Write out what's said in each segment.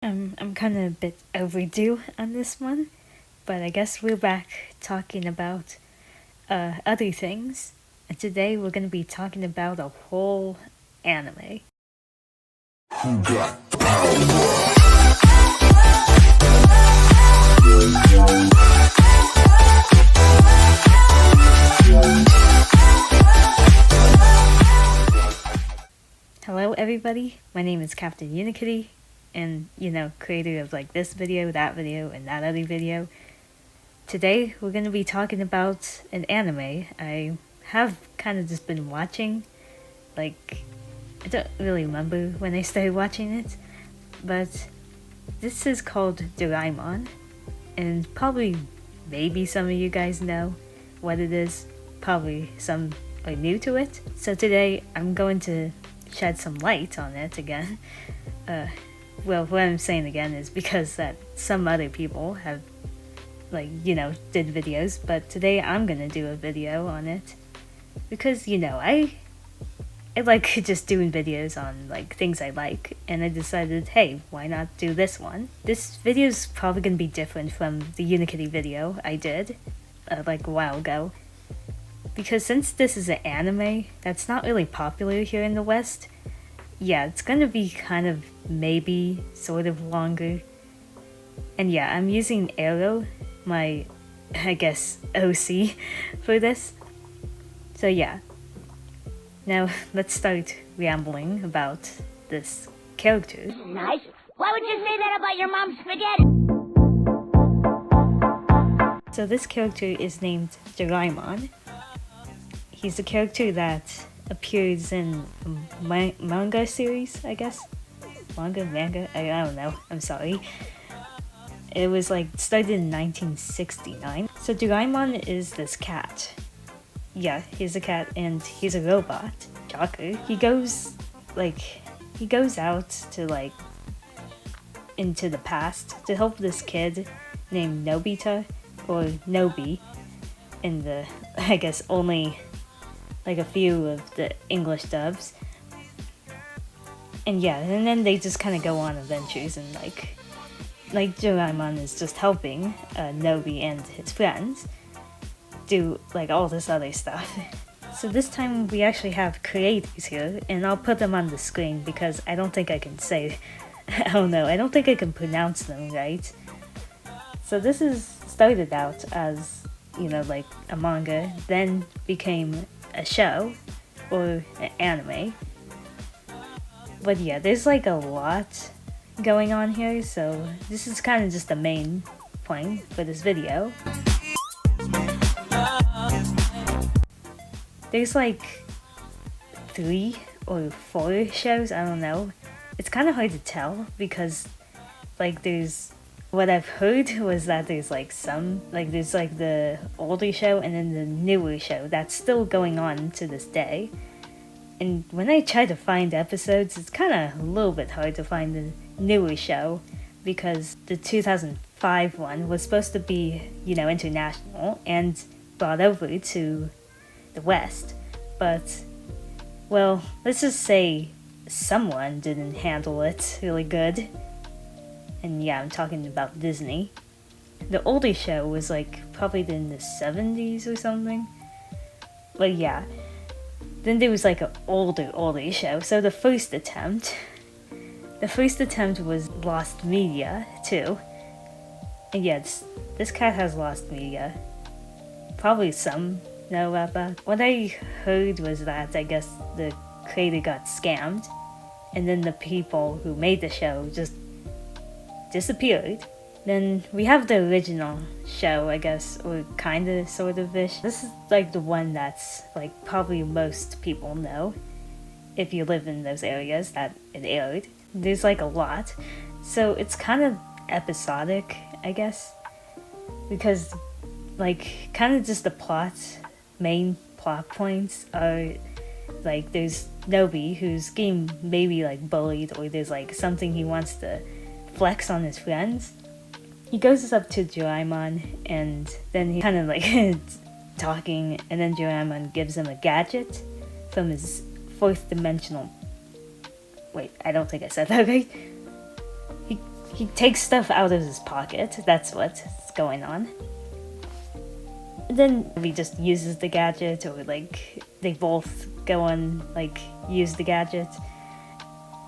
I'm kind of a bit overdue on this one, but I guess we're back talking about other things. And today we're going to be talking about a whole anime. Who got the power? Hello everybody, my name is Captain Unikitty, and creator of like this video, that video, and that other video. Today we're going to be talking about an anime I have kind of just been watching. Like, I don't really remember when I started watching it, but this is called Doraemon, and probably maybe some of you guys know what it is, probably some are new to it. So today I'm going to shed some light on it again. Well, what I'm saying again is because that some other people have did videos, but today I'm gonna do a video on it because I like just doing videos on like things I like, and I decided, hey, why not do this one? This video is probably gonna be different from the Unikitty video I did like a while ago, because since this is an anime that's not really popular here in the West, yeah, it's gonna be kind of maybe sort of longer. And yeah, I'm using Arrow, my, I guess, OC for this. So yeah. Now, let's start rambling about this character. Nice. Why would you say that about your mom's spaghetti? So this character is named Doraemon. He's a character that appears in a manga series, I guess? Manga? I don't know. I'm sorry. It was started in 1969. So Doraemon is this cat. Yeah, he's a cat and he's a robot. Shocker. He goes out to into the past to help this kid named Nobita, or Nobi, in the, I guess, only a few of the English dubs. And yeah, and then they just kind of go on adventures, and like Doraemon is just helping Nobi and his friends do all this other stuff. So this time we actually have creators here, and I'll put them on the screen because I don't think I can say, I don't think I can pronounce them right. So this started out as, a manga, then became a show, or an anime. But yeah, there's a lot going on here, so this is kind of just the main point for this video. There's 3 or 4 shows, I don't know. It's kind of hard to tell because there's, what I've heard was that there's some, there's the older show and then the newer show that's still going on to this day. And when I try to find episodes, it's kind of a little bit hard to find the newer show because the 2005 one was supposed to be, international and brought over to the West. But, well, let's just say someone didn't handle it really good. And yeah, I'm talking about Disney. The older show was probably in the 70s or something. But yeah. Then there was an older show. So the first attempt was Lost Media too. And yeah, this cat has Lost Media. Probably some know about that. What I heard was that I guess the creator got scammed, and then the people who made the show just disappeared. Then we have the original show, I guess, or kinda, sort of-ish. This is the one that's probably most people know if you live in those areas that it aired. There's a lot, so it's kind of episodic, I guess, because kind of just the main plot points are there's Nobi who's getting maybe bullied, or there's something he wants to flex on his friends. He goes up to Doraemon, and then he kind of talking, and then Doraemon gives him a gadget from his 4th dimensional. Wait, I don't think I said that right. he takes stuff out of his pocket. That's what's going on. And then he just uses the gadget, or like they both go on like use the gadget.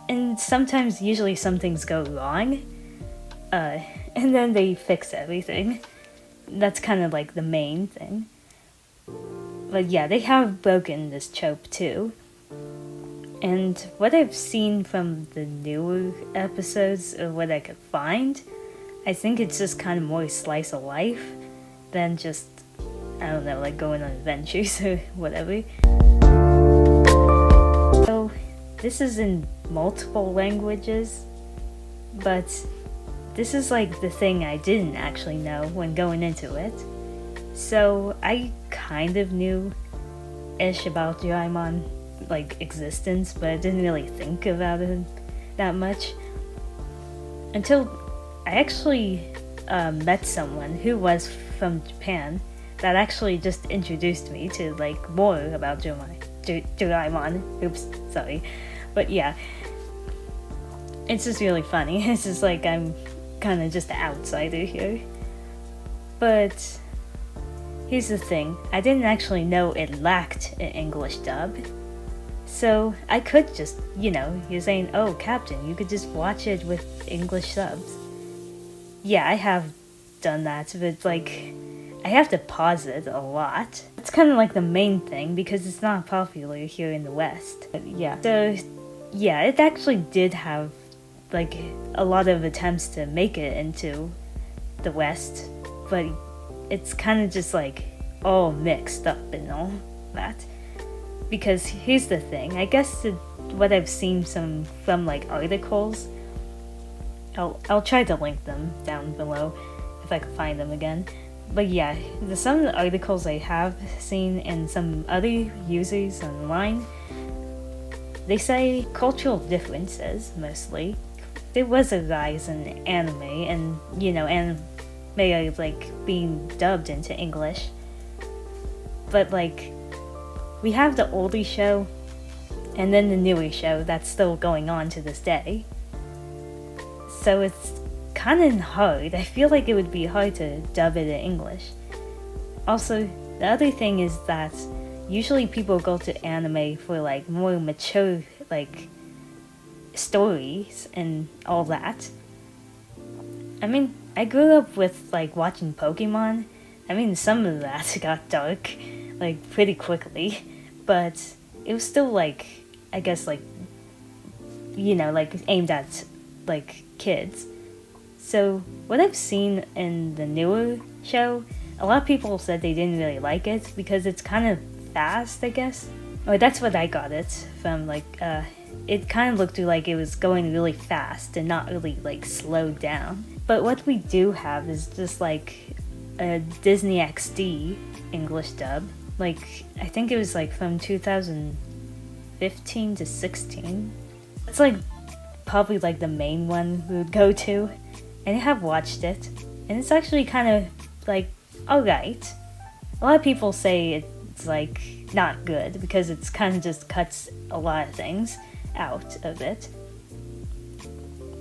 And sometimes, usually, some things go wrong, and then they fix everything. That's kind of like the main thing. But yeah, they have broken this trope too. And what I've seen from the newer episodes, or what I could find, I think it's just kind of more slice of life than just, I don't know, like going on adventures or whatever. So, this is in multiple languages, but this is like the thing I didn't actually know when going into it. So I kind of knew-ish about Doraemon, like, existence, but I didn't really think about it that much until I actually met someone who was from Japan that actually just introduced me to like more about Doraemon. Oops, sorry. But yeah, it's just really funny. It's just like I'm kind of just an outsider here. But here's the thing, I didn't actually know it lacked an English dub. So I could just, you're saying, oh, Captain, you could just watch it with English subs. Yeah, I have done that, but like, I have to pause it a lot. It's kind of like the main thing because it's not popular here in the West. But yeah, so yeah, it actually did have like a lot of attempts to make it into the West, but it's kind of just like all mixed up and all that. Because here's the thing, I guess what I've seen from like articles, I'll try to link them down below if I can find them again. But yeah, some of the articles I have seen and some other users online, they say cultural differences mostly. There was a rise in anime and, anime like being dubbed into English. But like, we have the older show and then the newer show that's still going on to this day. So it's kind of hard. I feel like it would be hard to dub it in English. Also, the other thing is that usually people go to anime for like more mature like stories and all that. I mean, I grew up with like watching Pokemon. I mean, some of that got dark like pretty quickly, but it was still like, I guess like, like aimed at like kids. So what I've seen in the newer show, a lot of people said they didn't really like it because it's kind of fast, I guess. Or that's what I got it from, like, it kind of looked like it was going really fast and not really like slowed down. But what we do have is just like a Disney XD English dub. Like, I think it was like from 2015 to 16. It's like probably like the main one we would go to. And I have watched it, and it's actually kind of like alright. A lot of people say it's like not good because it's kind of just cuts a lot of things out of it.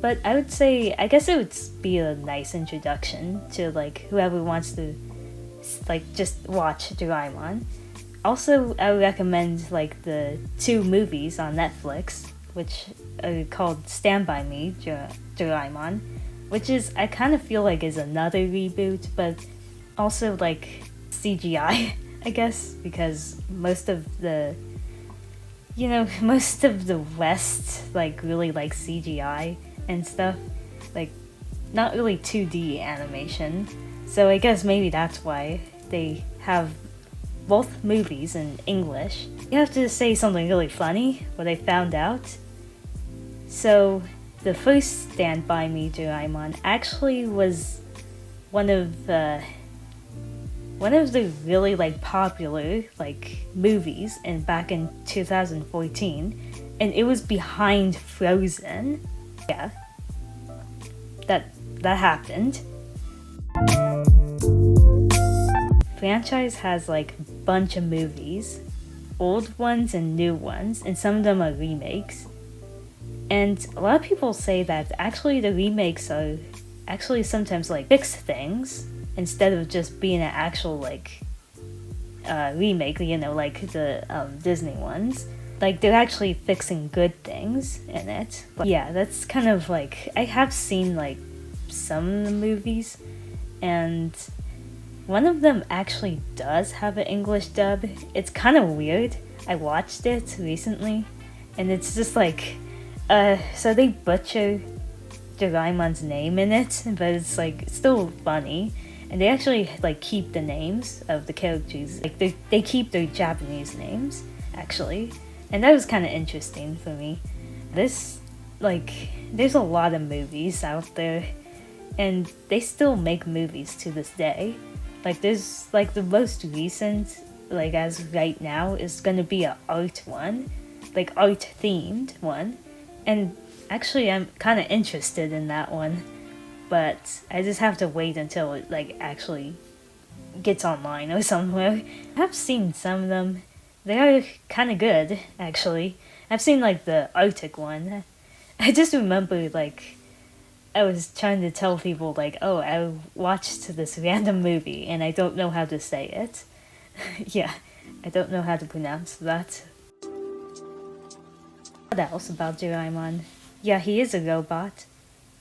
But I would say, I guess it would be a nice introduction to like whoever wants to like just watch Doraemon. Also, I would recommend like the 2 movies on Netflix, which are called Stand By Me, Doraemon, which is, I kind of feel like is another reboot, but also like CGI, I guess, because most of the West like really like CGI and stuff, like not really 2D animation. So I guess maybe that's why they have both movies in English. You have to say something really funny, what I found out. So the first Stand By Me Doraemon actually was one of the really like popular like movies back in 2014, and it was behind Frozen. Yeah, that happened. Franchise has like a bunch of movies, old ones and new ones, and some of them are remakes. And a lot of people say that actually the remakes are actually sometimes like fix things instead of just being an actual like remake, you know, like the Disney ones. Like they're actually fixing good things in it. But yeah, that's kind of like, I have seen like some of the movies, and one of them actually does have an English dub. It's kind of weird. I watched it recently, and it's just like, so they butcher Doraemon's name in it, but it's like still funny. And they actually like keep the names of the characters. Like they keep their Japanese names actually, and that was kind of interesting for me. There's a lot of movies out there, and they still make movies to this day. Like there's like the most recent, like as right now, is gonna be a art one, like art themed one, and actually I'm kind of interested in that one, but I just have to wait until it like actually gets online or somewhere. I've seen some of them. They are kind of good actually. I've seen like the Arctic one. I just remember like I was trying to tell people like, oh, I watched this random movie and I don't know how to say it. Yeah, I don't know how to pronounce that. What else about Doraemon? Yeah, he is a robot.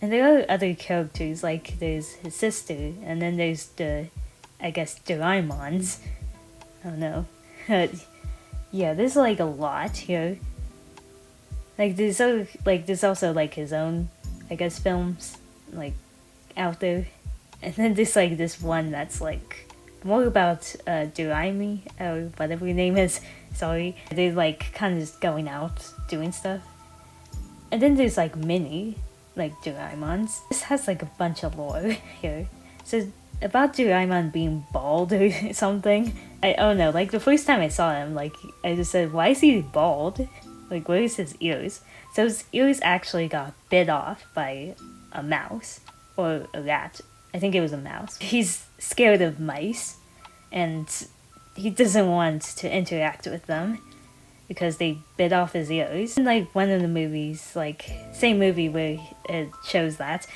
And there are other characters, like there's his sister, and then there's the, I guess, Doraemons. I don't know. Yeah, there's like a lot here. Like there's also like his own, I guess, films like out there, and then there's like this one that's like more about Doraemi or whatever your name is. Sorry, they're like kind of just going out doing stuff, and then there's like mini like Doraemons. This has like a bunch of lore here. So about Doraemon being bald or something. I don't know. Like the first time I saw him, like I just said, why is he bald? Like, where's his ears? So his ears actually got bit off by a mouse or a rat. I think it was a mouse. He's scared of mice, and he doesn't want to interact with them because they bit off his ears. And like one of the movies, like same movie where it shows that,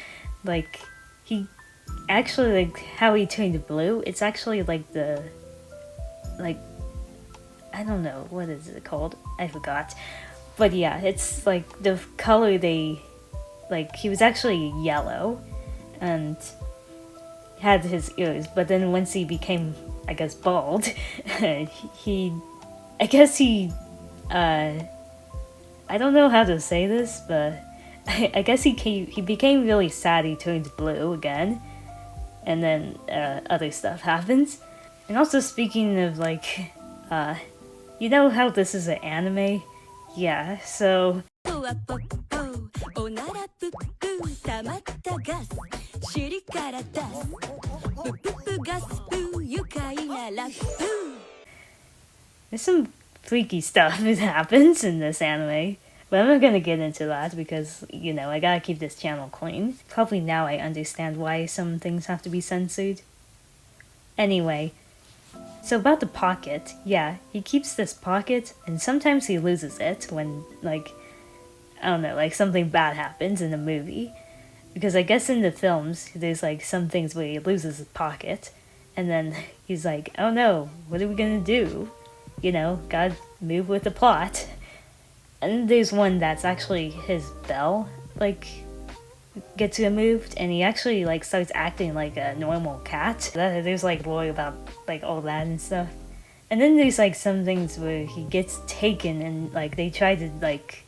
like he actually, like how he turned blue, it's actually like the, like, I don't know, what is it called? I forgot. But yeah, it's like the color they, like he was actually yellow and had his ears, but then once he became, I guess, bald, he, I guess he, I don't know how to say this, but I guess he became really sad. He turned blue again, and then other stuff happens. And also speaking of like, you know how this is an anime? Yeah, so there's some freaky stuff that happens in this anime. But I'm not gonna get into that because, you know, I gotta keep this channel clean. Probably now I understand why some things have to be censored. Anyway, so about the pocket, yeah, he keeps this pocket, and sometimes he loses it when, like, I don't know, like something bad happens in a movie. Because I guess in the films, there's like some things where he loses his pocket, and then he's like, oh no, what are we gonna do? You know, gotta move with the plot. And there's one that's actually his bell, like, gets removed, and he actually like starts acting like a normal cat. There's like lore about like all that and stuff. And then there's like some things where he gets taken and like they try to like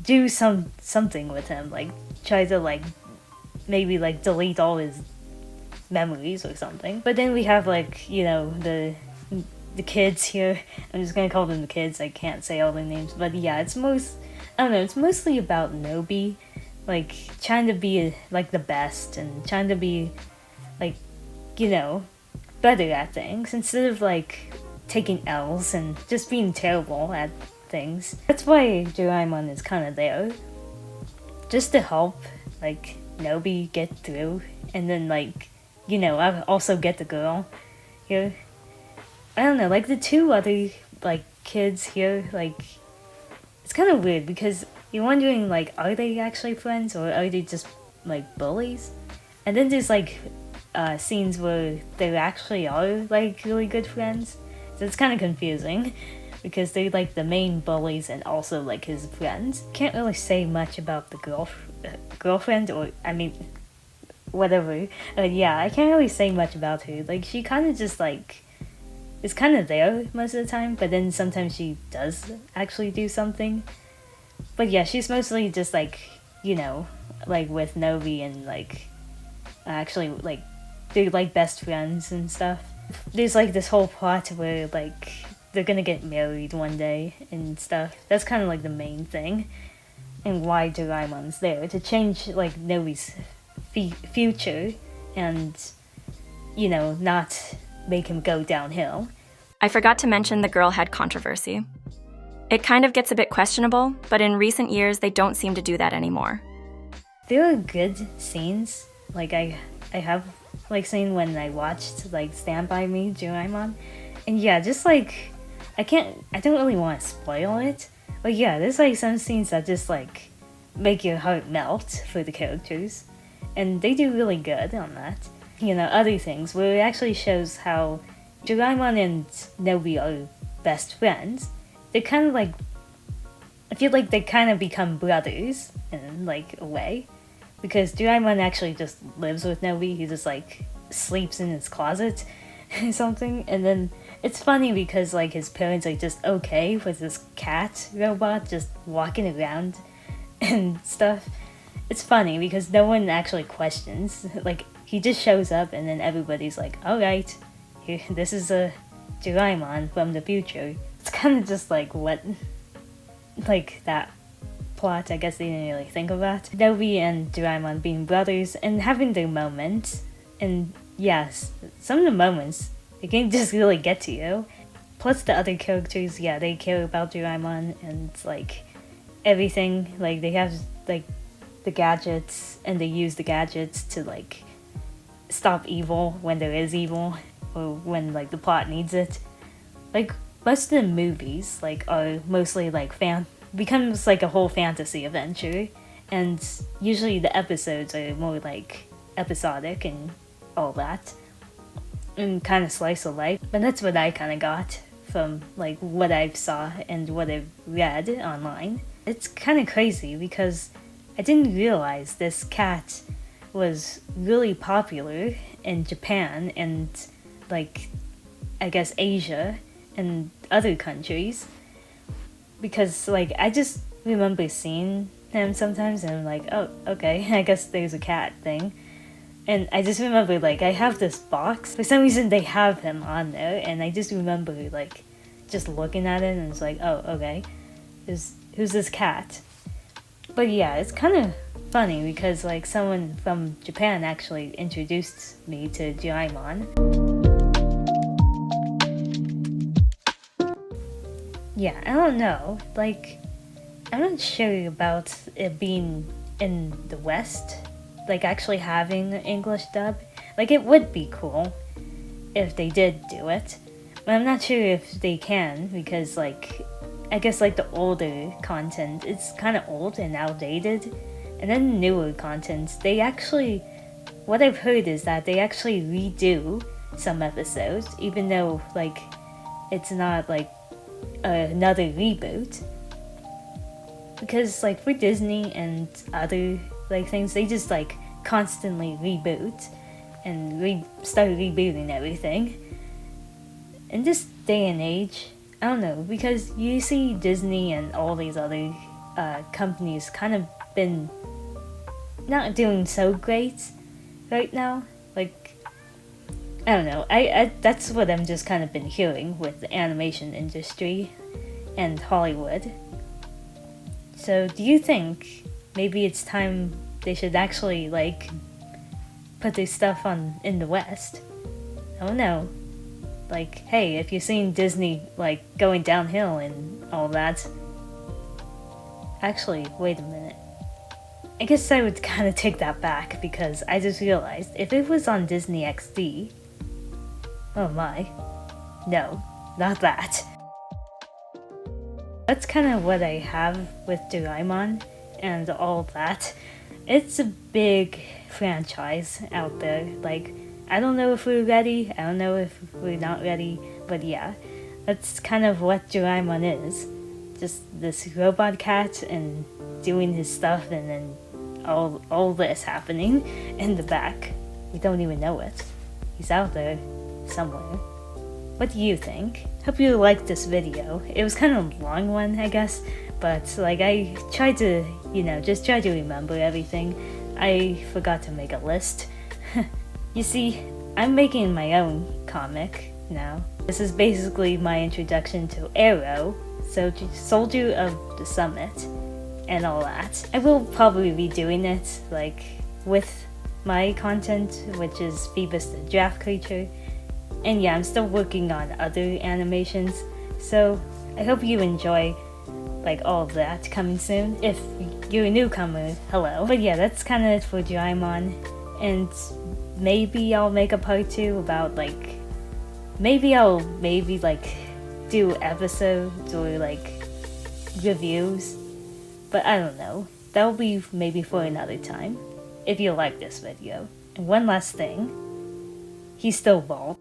do something with him, like try to like maybe like delete all his memories or something. But then we have like, you know, the kids here. I'm just gonna call them the kids. I can't say all their names, but yeah, it's mostly about Nobi, like trying to be like the best and trying to be like, you know, better at things instead of like taking L's and just being terrible at things. That's why Doraemon is kind of there, just to help like Nobi get through, and then like, you know, I also get the girl here. I don't know, like the two other like kids here, like it's kind of weird because you're wondering like, are they actually friends or are they just like bullies? And then there's like scenes where they actually are like really good friends, so it's kind of confusing because they're like the main bullies and also like his friends. Can't really say much about the girlfriend, or I mean, whatever. Yeah, I can't really say much about her. Like, she kind of just like is kind of there most of the time, but then sometimes she does actually do something. But yeah, she's mostly just like, you know, like with Novi and like actually like they're like best friends and stuff. There's like this whole plot where like they're gonna get married one day and stuff. That's kind of like the main thing, and why Doraemon's there to change like Novi's future and, you know, not make him go downhill. I forgot to mention the girl head controversy. It kind of gets a bit questionable, but in recent years they don't seem to do that anymore. There are good scenes. Like I have like seen when I watched like Stand By Me, Doraemon, and yeah, just like I don't really want to spoil it, but yeah, there's like some scenes that just like make your heart melt for the characters, and they do really good on that. You know, other things where it actually shows how Doraemon and Nobi are best friends. They kind of like, I feel like they kind of become brothers in like a way, because Doraemon actually just lives with Nobi. He just like sleeps in his closet or something, and then it's funny because like his parents are just okay with this cat robot just walking around and stuff. It's funny because no one actually questions. Like, he just shows up and then everybody's like, alright, this is a Doraemon from the future. It's kind of just like what, like that plot, I guess they didn't really think of that. Nobi and Doraemon being brothers and having their moments. And yes, some of the moments, they can just really get to you. Plus the other characters, yeah, they care about Doraemon and like everything. Like, they have like the gadgets and they use the gadgets to like stop evil when there is evil, or when like the plot needs it. Like, most of the movies like are mostly like becomes like a whole fantasy adventure, and usually the episodes are more like episodic and all that, and kind of slice of life. But that's what I kind of got from like what I saw and what I've read online. It's kind of crazy because I didn't realize this cat was really popular in Japan and like, I guess, Asia and other countries, because like I just remember seeing him sometimes and I'm like, oh, okay, I guess there's a cat thing. And I just remember like I have this box, for some reason they have him on there, and I just remember like just looking at it and it's like, oh, okay, who's this cat? But yeah, it's kind of funny because like someone from Japan actually introduced me to Doraemon. Yeah, I don't know, like, I'm not sure about it being in the West, like actually having an English dub. Like, it would be cool if they did do it, but I'm not sure if they can, because like, I guess like the older content, it's kind of old and outdated, and then newer content, they actually, what I've heard is that they actually redo some episodes, even though like it's not like another reboot, because like for Disney and other like things, they just like constantly reboot and start rebooting everything. In this day and age, I don't know, because you see Disney and all these other companies kind of been not doing so great right now. Like, I don't know, I that's what I'm just kind of been hearing with the animation industry and Hollywood. So do you think maybe it's time they should actually like put their stuff on in the West? I don't know. Like, hey, if you're seeing Disney like going downhill and all that. Actually, wait a minute. I guess I would kind of take that back, because I just realized if it was on Disney XD, oh my, no, not that. That's kind of what I have with Doraemon. and all that. It's a big franchise out there. Like, I don't know if we're ready, I don't know if we're not ready, but yeah, that's kind of what Doraemon is. Just this robot cat and doing his stuff, and then all this happening in the back. We don't even know it. He's out there somewhere. What do you think? Hope you liked this video. It was kind of a long one, I guess, but like I tried to, just try to remember everything. I forgot to make a list. You see, I'm making my own comic now. This is basically my introduction to Arrow, so Soldier of the Summit, and all that. I will probably be doing it, like, with my content, which is Phoebus the Draft Creature. And yeah, I'm still working on other animations, so I hope you enjoy, like, all of that coming soon. If you're a newcomer, hello. But yeah, that's kind of it for Doraemon, and maybe I'll make a part 2 about, like, maybe do episodes or, like, reviews, but I don't know. That'll be maybe for another time, if you like this video. And one last thing, he's still bald.